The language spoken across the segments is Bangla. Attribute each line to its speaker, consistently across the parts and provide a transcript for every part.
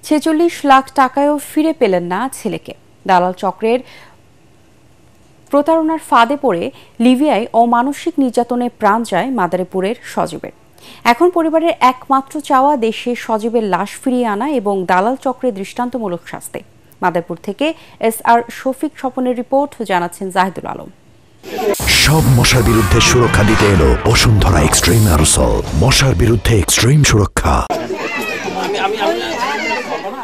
Speaker 1: 46 লাখ টাকায়ও ফিরে পেলেন না ছেলেকে। দালাল চক্রের প্রতারণার ফাঁদে পড়ে লিবিয়ায় অমানসিক নির্যাতনে প্রাণ যায় মাদারীপুরের সজীবের। এখন পরিবারের একমাত্র চাওয়া দেশে সজীবের লাশ ফিরিয়ে আনা এবং দালাল চক্রের দৃষ্টান্তমূলক শাস্তি। মাদারীপুর থেকে SR শফিক স্বপনের রিপোর্ট, জানাচ্ছেন জাহিদুল আলম।
Speaker 2: সব মশার বিরুদ্ধে সুরক্ষা দিতে এলো বসুন্ধরা এক্সট্রিম অ্যারোসল। মশার বিরুদ্ধে এক্সট্রিম সুরক্ষা।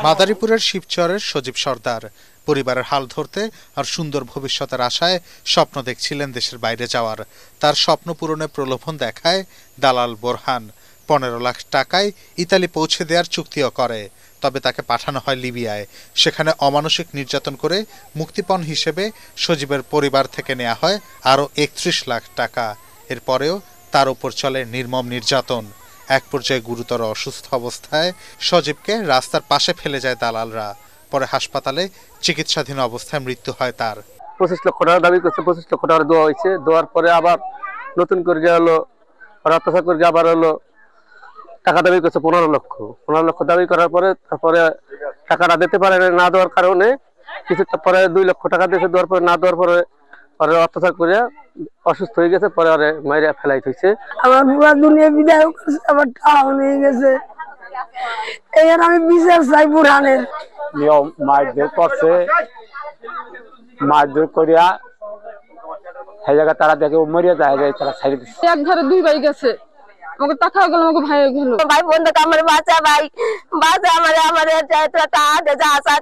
Speaker 3: মাদারীপুরের শিবচরের সজীব সর্দার পরিবারের হাল ধরতে আর সুন্দর ভবিষ্যতের আশায় স্বপ্ন দেখছিলেন দেশের বাইরে যাওয়ার। তার স্বপ্ন পূরণে প্রলোভন দেখায় দালাল বোরহান। 15 লাখ টাকায় ইতালি পৌঁছে দেওয়ার চুক্তিও করে। তবে তাকে পাঠানো হয় লিবিয়ায়। সেখানে অমানসিক নির্যাতন করে মুক্তিপণ হিসেবে সজীবের পরিবার থেকে নেওয়া হয় আরও 31 লাখ টাকা। এরপরেও তার উপর চলে নির্মম নির্যাতন। এক পর্যায়ে গুরুতর অসুস্থ অবস্থায় সজীবকে রাস্তার পাশে ফেলে যায় দালালরা। পরে হাসপাতালে চিকিৎসাধীন অবস্থায় মৃত্যু হয় তার।
Speaker 4: 25 লক্ষ টাকা দাবি করছে, 25 লক্ষ টাকা দেওয়া হয়েছে। দেওয়ার পরে আবার নতুন করে হলো অত্যাচার করে আবার হলো টাকা দাবি করছে 15 লক্ষ দাবি করার পরে তারপরে টাকাটা দিতে পারে না দেওয়ার কারণে কিছু পরে 2 লক্ষ টাকা দিয়েছে। দেওয়ার পরে না দেওয়ার পরে অত্যাচার করে অসুস্থ হয়ে গেছে। পরে আরে মাইরা ফেলাই হয়েছে।
Speaker 5: আমার পুরো দুনিয়া বিদায় করছে, আমার টাকা হয়ে গেছে। এর আমি বিচার চাই বুরহানের।
Speaker 6: নিয়ম মারধর করছে, মারধর করিয়া সেই জায়গা তারা দেখে মরিয়া যায়, তারা ছাড়ি দিচ্ছে।
Speaker 7: এক ঘরে 2 ভাই গেছে, আমাকে টাকা গেল, আমাকে ভাই গেল।
Speaker 5: ভাই বন্ধু আমার বাচ্চা, ভাই বাচ্চা আমার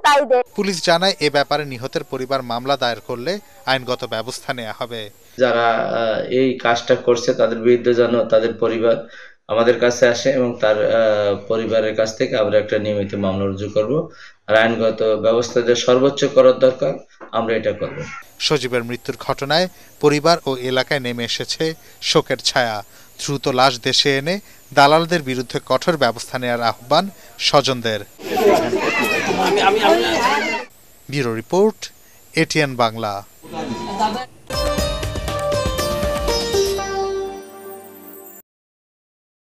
Speaker 5: তাই দে।
Speaker 3: পুলিশ জানায় এ ব্যাপারে নিহতের পরিবার মামলা দায়ের করলে আইনগত ব্যবস্থা নেওয়া হবে।
Speaker 8: যারা এই কাজটা করছে তাদের বিরুদ্ধে যেন তাদের পরিবার আমাদের কাছে আসে এবং তার পরিবারের কাছ থেকে আমরা একটা নিয়মিত মামলা রুজু করব। আর আইনগত ব্যবস্থা যে সর্বোচ্চ করার দরকার আমরা এটা করব।
Speaker 3: সজীবের মৃত্যুর ঘটনায় পরিবার ও এলাকায় নেমে এসেছে শোকের ছায়া। দ্রুত লাশ দেশে এনে দালালদের বিরুদ্ধে কঠোর ব্যবস্থা নেওয়ার আহ্বান স্বজনদের। Bureau report, ATN Bangla.